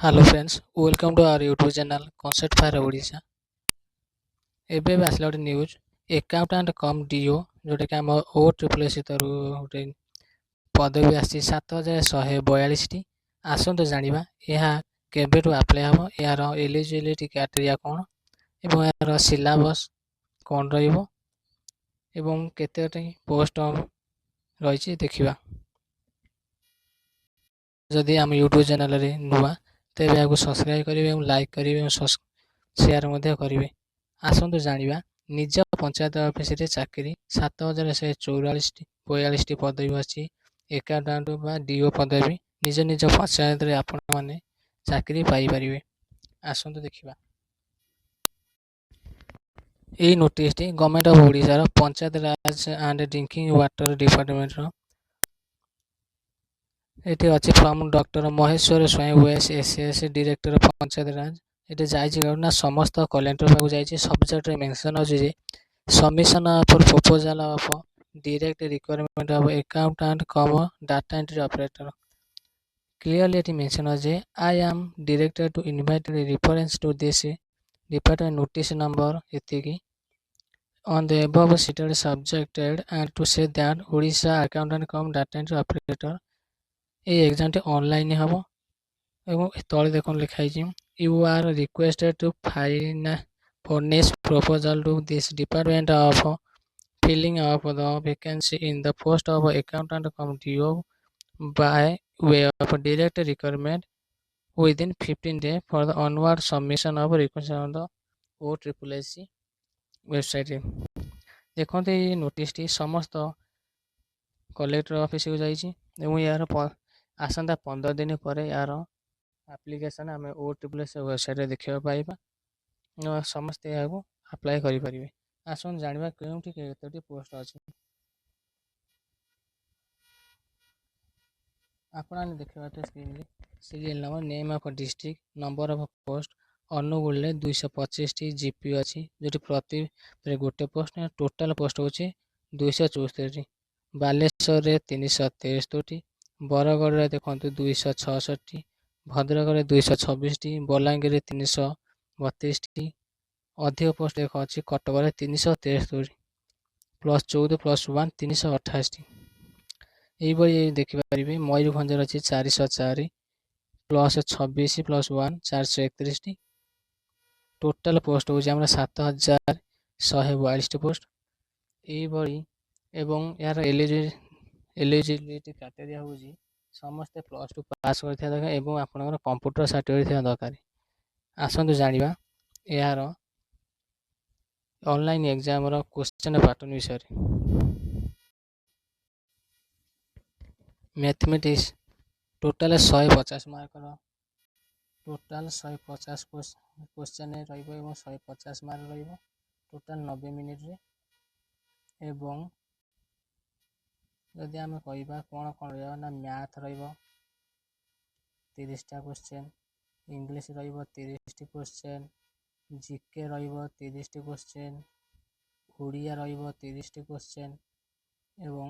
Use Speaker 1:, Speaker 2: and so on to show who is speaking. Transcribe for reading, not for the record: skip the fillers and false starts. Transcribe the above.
Speaker 1: Hello friends, welcome to our YouTube channel Concept Fire Odisha। ଏବେ ଆସିଲା ଗୋଟେ news accountant କମ୍ deo ଯେଉଁଟାକି ଆମ OSSSC ତରଫରୁ ଗୋଟେ ପଦବୀ ଆସିଛି 7142ଟି। ଆସନ୍ତୁ ଜାଣିବା ଏହା କେବେଠୁ ଆପ୍ଲାଏ ହେବ, ଏହାର ଏଲିଜିବିଲିଟି କ୍ରାଇଟେରିଆ କ'ଣ ଏବଂ ଏହାର ସିଲାବସ୍ କ'ଣ ରହିବ ଏବଂ କେତେଟି ପୋଷ୍ଟ ରହିଛି ଦେଖିବା। ଯଦି ଆମ ୟୁଟ୍ୟୁବ୍ ଚ୍ୟାନେଲରେ ନୂଆ ତେବେ ଏହାକୁ ସବସ୍କ୍ରାଇବ୍ କରିବେ ଏବଂ ଲାଇକ୍ କରିବେ ଏବଂ ସେୟାର ମଧ୍ୟ କରିବେ। ଆସନ୍ତୁ ଜାଣିବା ନିଜ ପଞ୍ଚାୟତ ଅଫିସରେ ଚାକିରି 7144ଟି ପଦବୀ ଅଛି। ଏକାଉଣ୍ଟାଣ୍ଟ ବା ଡିଓ ପଦବୀ ନିଜ ନିଜ ପଞ୍ଚାୟତରେ ଆପଣମାନେ ଚାକିରି ପାଇପାରିବେ। ଆସନ୍ତୁ ଦେଖିବା। ଏହି ନୋଟିସଟି ଗଭର୍ଣ୍ଣମେଣ୍ଟ ଅଫ୍ ଓଡ଼ିଶାର Panchayat Raj and drinking water ଡିପାର୍ଟମେଣ୍ଟର। ଏଠି ଅଛି from doctor Maheswar Swain OS SS director Panchayat Raj. ଏଠି ଯାଇଛି ନା ସମସ୍ତ କଲେକ୍ଟର ପାଖକୁ ଯାଇଛି। ସବଜେକ୍ଟରେ ମେନସନ୍ ଅଛି ଯେ submission for proposal of direct requirement of accountant cum data entry operator. Clearly ଏଠି ମେନସନ୍ ଅଛି ଯେ I am director to invite reference to this department notice number ଏତିକି on the above cited subjected and to say that Odisha accountant cum data entry operator এই ଏକ୍ଜାମଟି online ହେବ ଏବଂ ତଳେ ଦେଖନ୍ତୁ ଲେଖା ହେଇଛି you are requested to furnish proposal to this department of filling of the vacancy in the post of accountant cum DO by way of direct requirement within 15 days for the onward submission of request on the OSSSC ୱେବସାଇଟ୍ରେ। ଦେଖନ୍ତୁ ଏଇ ନୋଟିସଟି ସମସ୍ତ collector ଅଫିସକୁ ଯାଇଛି ଏବଂ ଏହାର ଆସନ୍ତା 15 ଦିନ ପରେ ଏହାର ଆପ୍ଲିକେସନ୍ ଆମେ OSSSC ୱେବସାଇଟ୍ରେ ଦେଖିବାକୁ ପାଇବା। ସମସ୍ତେ ଏହାକୁ ଆପ୍ଲାଏ କରିପାରିବେ। ଆସନ୍ତୁ ଜାଣିବା କେଉଁଠି କେତୋଟି ପୋଷ୍ଟ ଅଛି। ଆପଣମାନେ ଦେଖିବା ସ୍କ୍ରିନ୍ରେ serial number, name of district, number of post. ଅନୁଗୁଳରେ 225ଟି ଜିପି ଅଛି ଯେଉଁଠି ପ୍ରତି ଗୋଟେ ପୋଷ୍ଟ। ଟୋଟାଲ ପୋଷ୍ଟ ହେଉଛି 274ଟି। ବାଲେଶ୍ୱରରେ 373ଟି, ବରଗଡ଼ରେ ଦେଖନ୍ତୁ 266ଟି, ଭଦ୍ରକରେ 226ଟି, ବଲାଙ୍ଗୀରରେ 332ଟି। ଅଧିକ ପୋଷ୍ଟ ଦେଖ ଅଛି କଟକରେ 373 +14 +1 328ଟି। ଏଇଭଳି ଦେଖିପାରିବେ ମୟୂରଭଞ୍ଜରେ ଅଛି 404 +26 +1 431ଟି। ଟୋଟାଲ ପୋଷ୍ଟ ହେଉଛି ଆମର 7142ଟି ପୋଷ୍ଟ। ଏଇଭଳି ଏବଂ ଏହାର ଏଲିଜିବିଲିଟି କ୍ରାଇଟେରିଆ ହେଉଛି ସମସ୍ତେ +2 ପାସ୍ କରିଥିବା ଦରକାର ଏବଂ ଆପଣଙ୍କର କମ୍ପ୍ୟୁଟର ସାର୍ଟିଫିକେଟ୍ ଥିବା ଦରକାର। ଆସନ୍ତୁ ଜାଣିବା ଏହାର ଅନଲାଇନ୍ ଏକ୍ଜାମର କ୍ୱେଶ୍ଚନ୍ ପାଟର୍ନ ବିଷୟରେ। ମ୍ୟାଥମେଟିକ୍ସ ଟୋଟାଲ 150 ମାର୍କର ଟୋଟାଲ 150 କ୍ୱେଶ୍ଚନ୍ ରହିବ ଏବଂ 150 ମାର୍କ ରହିବ ଟୋଟାଲ 90 ମିନିଟ୍ରେ। ଏବଂ ଯଦି ଆମେ କହିବା କ'ଣ ରହିବ ନା ମ୍ୟାଥ୍ ରହିବ 30ଟା କ୍ୱେଶ୍ଚନ୍, ଇଂଲିଶ ରହିବ 30ଟି କ୍ୱେଶ୍ଚନ୍, ଜିକେ ରହିବ 30ଟି କ୍ୱେଶ୍ଚନ୍, ଓଡ଼ିଆ ରହିବ 30ଟି କ୍ୱେଶ୍ଚନ୍ ଏବଂ